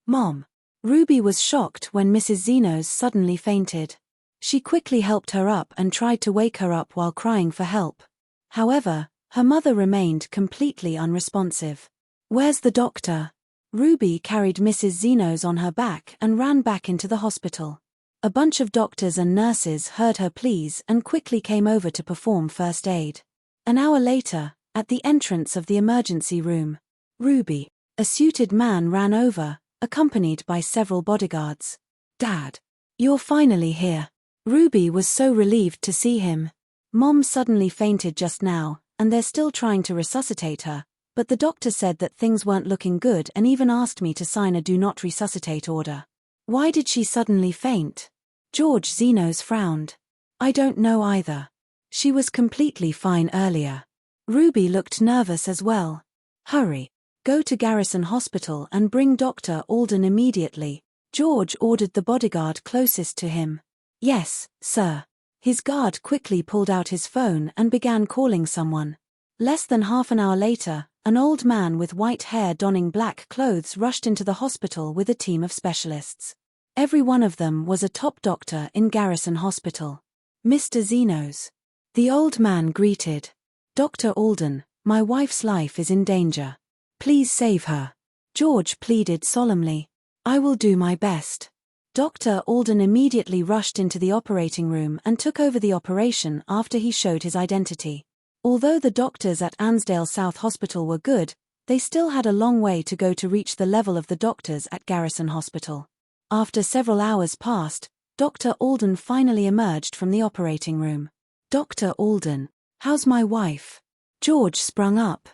Mom. Ruby was shocked when Mrs. Zenos suddenly fainted. She quickly helped her up and tried to wake her up while crying for help. However, her mother remained completely unresponsive. Where's the doctor? Ruby carried Mrs. Zenos on her back and ran back into the hospital. A bunch of doctors and nurses heard her pleas and quickly came over to perform first aid. An hour later, at the entrance of the emergency room, Ruby, a suited man, ran over, accompanied by several bodyguards. Dad, you're finally here. Ruby was so relieved to see him. Mom suddenly fainted just now, and they're still trying to resuscitate her, but the doctor said that things weren't looking good and even asked me to sign a do not resuscitate order. Why did she suddenly faint? George Zenos frowned. I don't know either. She was completely fine earlier. Ruby looked nervous as well. Hurry. Go to Garrison Hospital and bring Dr. Alden immediately. George ordered the bodyguard closest to him. Yes, sir. His guard quickly pulled out his phone and began calling someone. Less than half an hour later, an old man with white hair donning black clothes rushed into the hospital with a team of specialists. Every one of them was a top doctor in Garrison Hospital. Mr. Zenos. The old man greeted. Dr. Alden, my wife's life is in danger. Please save her. George pleaded solemnly. I will do my best. Dr. Alden immediately rushed into the operating room and took over the operation after he showed his identity. Although the doctors at Ansdale South Hospital were good, they still had a long way to go to reach the level of the doctors at Garrison Hospital. After several hours passed, Dr. Alden finally emerged from the operating room. Dr. Alden, how's my wife? George sprung up.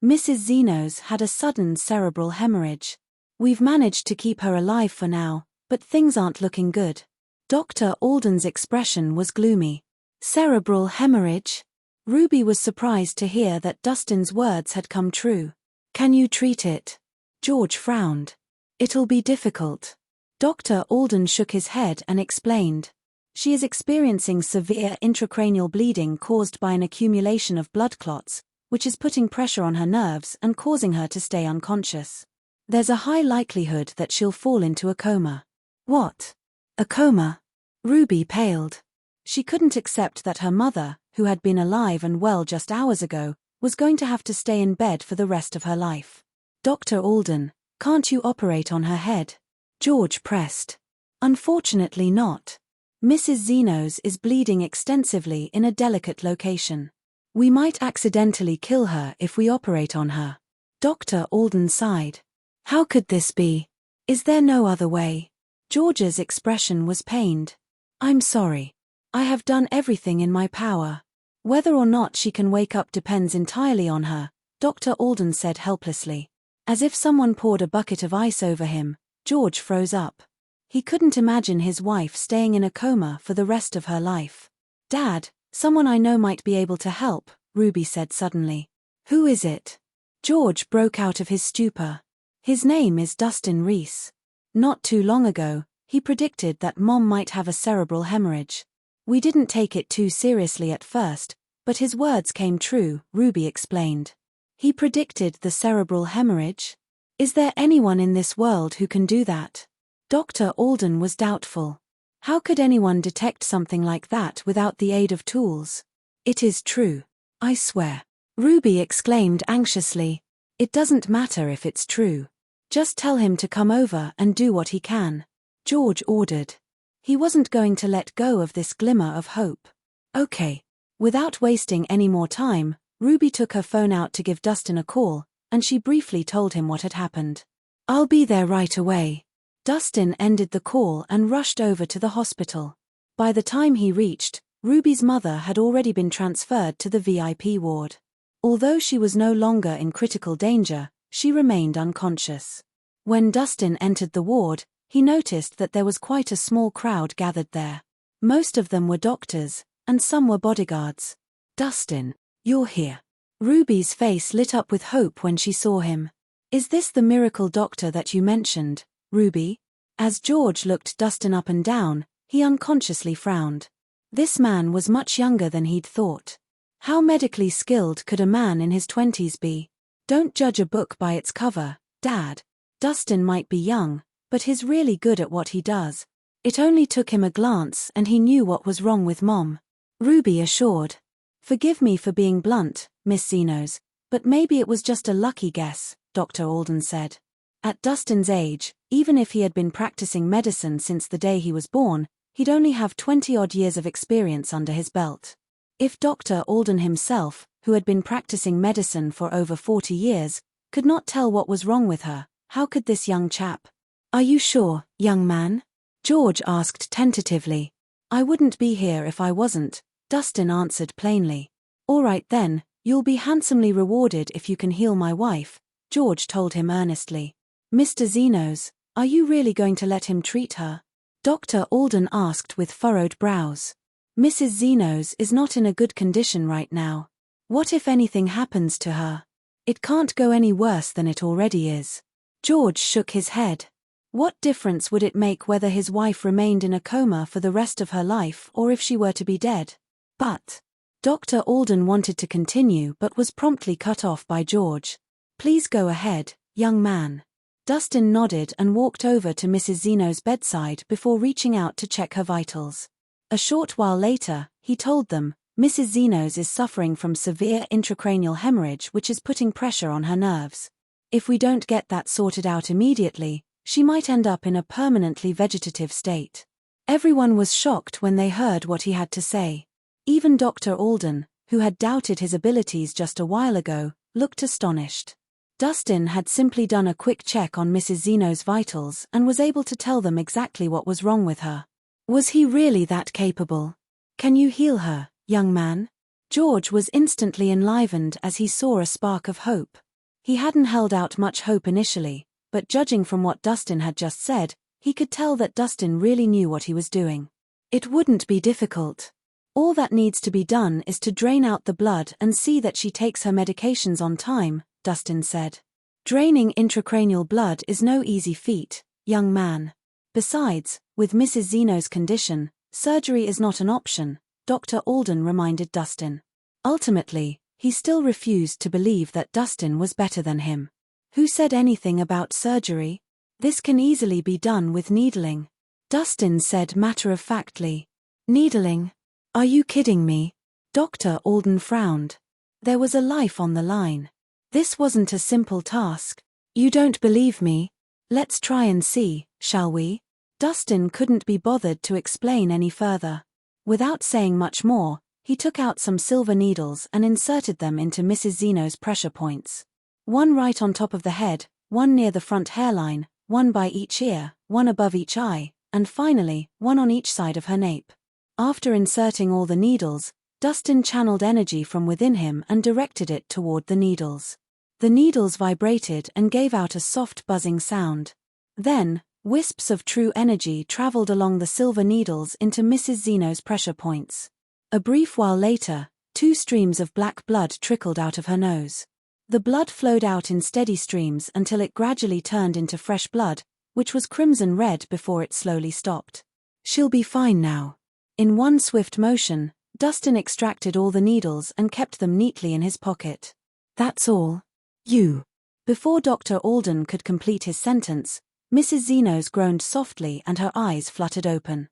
Mrs. Zenos had a sudden cerebral hemorrhage. We've managed to keep her alive for now, but things aren't looking good. Dr. Alden's expression was gloomy. Cerebral hemorrhage? Ruby was surprised to hear that Dustin's words had come true. Can you treat it? George frowned. It'll be difficult. Dr. Alden shook his head and explained. She is experiencing severe intracranial bleeding caused by an accumulation of blood clots, which is putting pressure on her nerves and causing her to stay unconscious. There's a high likelihood that she'll fall into a coma. What? A coma? Ruby paled. She couldn't accept that her mother, who had been alive and well just hours ago, was going to have to stay in bed for the rest of her life. Dr. Alden, can't you operate on her head? George pressed. Unfortunately not. Mrs. Zenos is bleeding extensively in a delicate location. We might accidentally kill her if we operate on her. Dr. Alden sighed. How could this be? Is there no other way? George's expression was pained. I'm sorry. I have done everything in my power. Whether or not she can wake up depends entirely on her, Dr. Alden said helplessly. As if someone poured a bucket of ice over him, George froze up. He couldn't imagine his wife staying in a coma for the rest of her life. Dad, someone I know might be able to help, Ruby said suddenly. Who is it? George broke out of his stupor. His name is Dustin Rhys. Not too long ago, he predicted that Mom might have a cerebral hemorrhage. We didn't take it too seriously at first, but his words came true, Ruby explained. He predicted the cerebral hemorrhage? Is there anyone in this world who can do that? Dr. Alden was doubtful. How could anyone detect something like that without the aid of tools? It is true. I swear. Ruby exclaimed anxiously. It doesn't matter if it's true. Just tell him to come over and do what he can. George ordered. He wasn't going to let go of this glimmer of hope. Okay. Without wasting any more time, Ruby took her phone out to give Dustin a call, and she briefly told him what had happened. I'll be there right away. Dustin ended the call and rushed over to the hospital. By the time he reached, Ruby's mother had already been transferred to the VIP ward. Although she was no longer in critical danger, she remained unconscious. When Dustin entered the ward, he noticed that there was quite a small crowd gathered there. Most of them were doctors, and some were bodyguards. Dustin, you're here. Ruby's face lit up with hope when she saw him. Is this the miracle doctor that you mentioned, Ruby? As George looked Dustin up and down, he unconsciously frowned. This man was much younger than he'd thought. How medically skilled could a man in his 20s be? Don't judge a book by its cover, Dad. Dustin might be young, but he's really good at what he does. It only took him a glance and he knew what was wrong with Mom," Ruby assured. "Forgive me for being blunt, Miss Zenos, but maybe it was just a lucky guess," Dr. Alden said. At Dustin's age, even if he had been practicing medicine since the day he was born, he'd only have 20-odd years of experience under his belt. If Dr. Alden himself, who had been practicing medicine for over 40 years, could not tell what was wrong with her, how could this young chap? "Are you sure, young man?" George asked tentatively. "I wouldn't be here if I wasn't," Dustin answered plainly. "All right then, you'll be handsomely rewarded if you can heal my wife," George told him earnestly. "Mr. Zenos, are you really going to let him treat her?" Dr. Alden asked with furrowed brows. "Mrs. Zenos is not in a good condition right now. What if anything happens to her? It can't go any worse than it already is." George shook his head. What difference would it make whether his wife remained in a coma for the rest of her life or if she were to be dead? But Dr. Alden wanted to continue but was promptly cut off by George. "Please go ahead, young man." Dustin nodded and walked over to Mrs. Zeno's bedside before reaching out to check her vitals. A short while later, he told them, "Mrs. Zenos is suffering from severe intracranial hemorrhage which is putting pressure on her nerves. If we don't get that sorted out immediately, she might end up in a permanently vegetative state." Everyone was shocked when they heard what he had to say. Even Dr. Alden, who had doubted his abilities just a while ago, looked astonished. Dustin had simply done a quick check on Mrs. Zeno's vitals and was able to tell them exactly what was wrong with her. Was he really that capable? "Can you heal her, young man?" George was instantly enlivened as he saw a spark of hope. He hadn't held out much hope initially, but judging from what Dustin had just said, he could tell that Dustin really knew what he was doing. "It wouldn't be difficult. All that needs to be done is to drain out the blood and see that she takes her medications on time," Dustin said. "Draining intracranial blood is no easy feat, young man. Besides, with Mrs. Zeno's condition, surgery is not an option," Dr. Alden reminded Dustin. Ultimately, he still refused to believe that Dustin was better than him. "Who said anything about surgery? This can easily be done with needling," Dustin said matter-of-factly. "Needling? Are you kidding me?" Dr. Alden frowned. There was a life on the line. This wasn't a simple task. "You don't believe me? Let's try and see, shall we?" Dustin couldn't be bothered to explain any further. Without saying much more, he took out some silver needles and inserted them into Mrs. Zeno's pressure points. One right on top of the head, one near the front hairline, one by each ear, one above each eye, and finally, one on each side of her nape. After inserting all the needles, Dustin channeled energy from within him and directed it toward the needles. The needles vibrated and gave out a soft buzzing sound. Then, wisps of true energy traveled along the silver needles into Mrs. Zeno's pressure points. A brief while later, 2 streams of black blood trickled out of her nose. The blood flowed out in steady streams until it gradually turned into fresh blood, which was crimson red before it slowly stopped. "She'll be fine now." In one swift motion, Dustin extracted all the needles and kept them neatly in his pocket. "That's all? You." Before Dr. Alden could complete his sentence, Mrs. Zenos groaned softly and her eyes fluttered open.